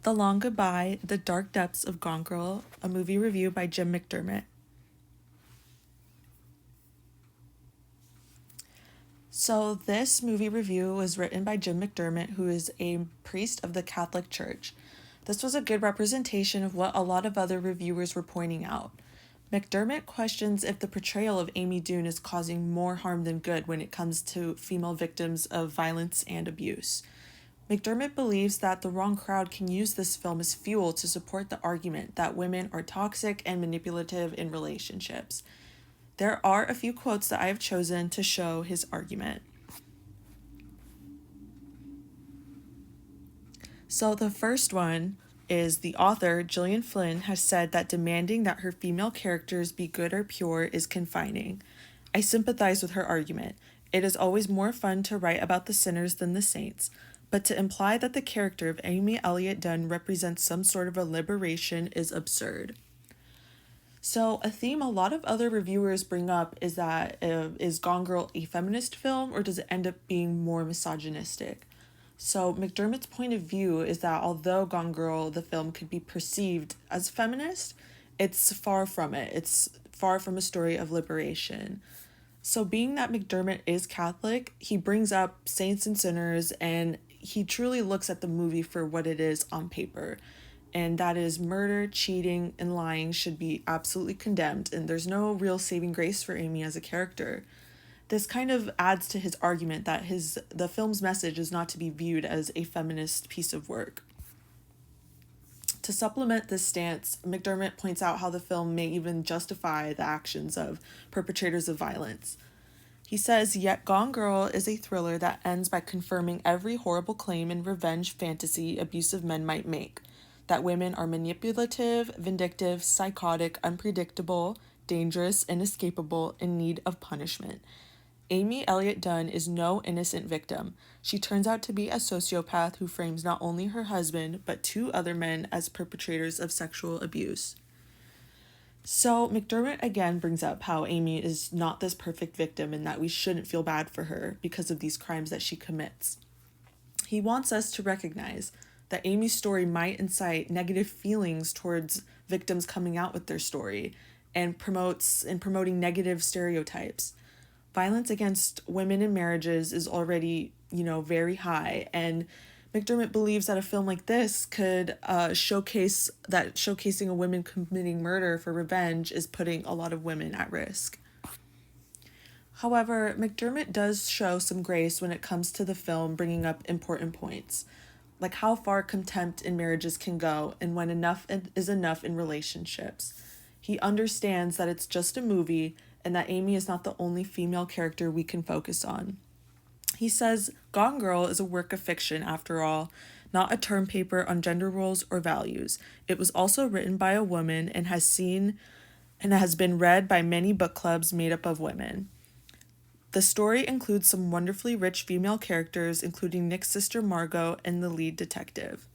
The Long Goodbye, The Dark Depths of Gone Girl, a movie review by Jim McDermott. So, this movie review was written by Jim McDermott, who is a priest of the Catholic Church. This was a good representation of what a lot of other reviewers were pointing out. McDermott questions if the portrayal of Amy Dunne is causing more harm than good when it comes to female victims of violence and abuse. McDermott believes that the wrong crowd can use this film as fuel to support the argument that women are toxic and manipulative in relationships. There are a few quotes that I have chosen to show his argument. So the first one is the author, Gillian Flynn, has said that demanding that her female characters be good or pure is confining. I sympathize with her argument. It is always more fun to write about the sinners than the saints, but to imply that the character of Amy Elliott Dunne represents some sort of a liberation is absurd. So, a theme a lot of other reviewers bring up is that is Gone Girl a feminist film, or does it end up being more misogynistic? So, McDermott's point of view is that although Gone Girl, the film, could be perceived as feminist, it's far from it. It's far from a story of liberation. So, being that McDermott is Catholic, he brings up saints and sinners, and he truly looks at the movie for what it is on paper. And that is murder, cheating, and lying should be absolutely condemned, and there's no real saving grace for Amy as a character. This kind of adds to his argument that the film's message is not to be viewed as a feminist piece of work. To supplement this stance, McDermott points out how the film may even justify the actions of perpetrators of violence. He says, "Yet Gone Girl is a thriller that ends by confirming every horrible claim and revenge fantasy abusive men might make. That women are manipulative, vindictive, psychotic, unpredictable, dangerous, inescapable, in need of punishment. Amy Elliott Dunne is no innocent victim. She turns out to be a sociopath who frames not only her husband, but two other men as perpetrators of sexual abuse." So McDermott again brings up how Amy is not this perfect victim and that we shouldn't feel bad for her because of these crimes that she commits. He wants us to recognize that Amy's story might incite negative feelings towards victims coming out with their story and promoting negative stereotypes. Violence against women in marriages is already, very high, and McDermott believes that a film like this could showcasing a woman committing murder for revenge is putting a lot of women at risk. However, McDermott does show some grace when it comes to the film bringing up important points, like how far contempt in marriages can go and when enough is enough in relationships. He understands that it's just a movie and that Amy is not the only female character we can focus on. He says, "Gone Girl is a work of fiction, after all, not a term paper on gender roles or values. It was also written by a woman and has been read by many book clubs made up of women. The story includes some wonderfully rich female characters, including Nick's sister Margot and the lead detective."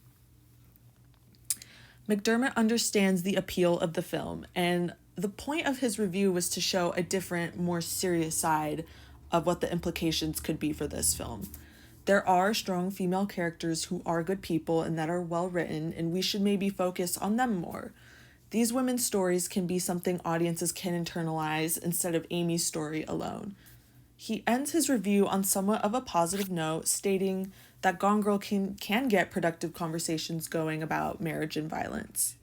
McDermott understands the appeal of the film, and the point of his review was to show a different, more serious side of what the implications could be for this film. There are strong female characters who are good people and that are well written, and we should maybe focus on them more. These women's stories can be something audiences can internalize instead of Amy's story alone. He ends his review on somewhat of a positive note, stating that Gone Girl can get productive conversations going about marriage and violence.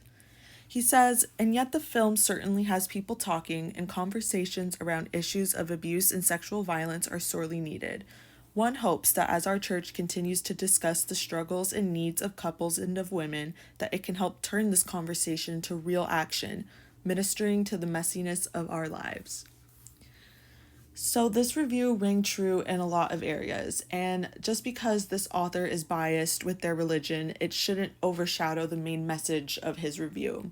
He says, "And yet the film certainly has people talking, and conversations around issues of abuse and sexual violence are sorely needed. One hopes that as our church continues to discuss the struggles and needs of couples and of women, that it can help turn this conversation into real action, ministering to the messiness of our lives." So this review rang true in a lot of areas, and just because this author is biased with their religion, it shouldn't overshadow the main message of his review.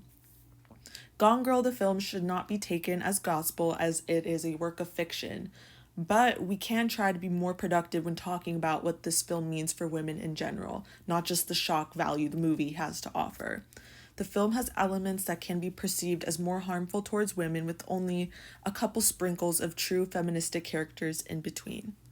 Gone Girl, the film, should not be taken as gospel as it is a work of fiction, but we can try to be more productive when talking about what this film means for women in general, not just the shock value the movie has to offer. The film has elements that can be perceived as more harmful towards women with only a couple sprinkles of true feministic characters in between.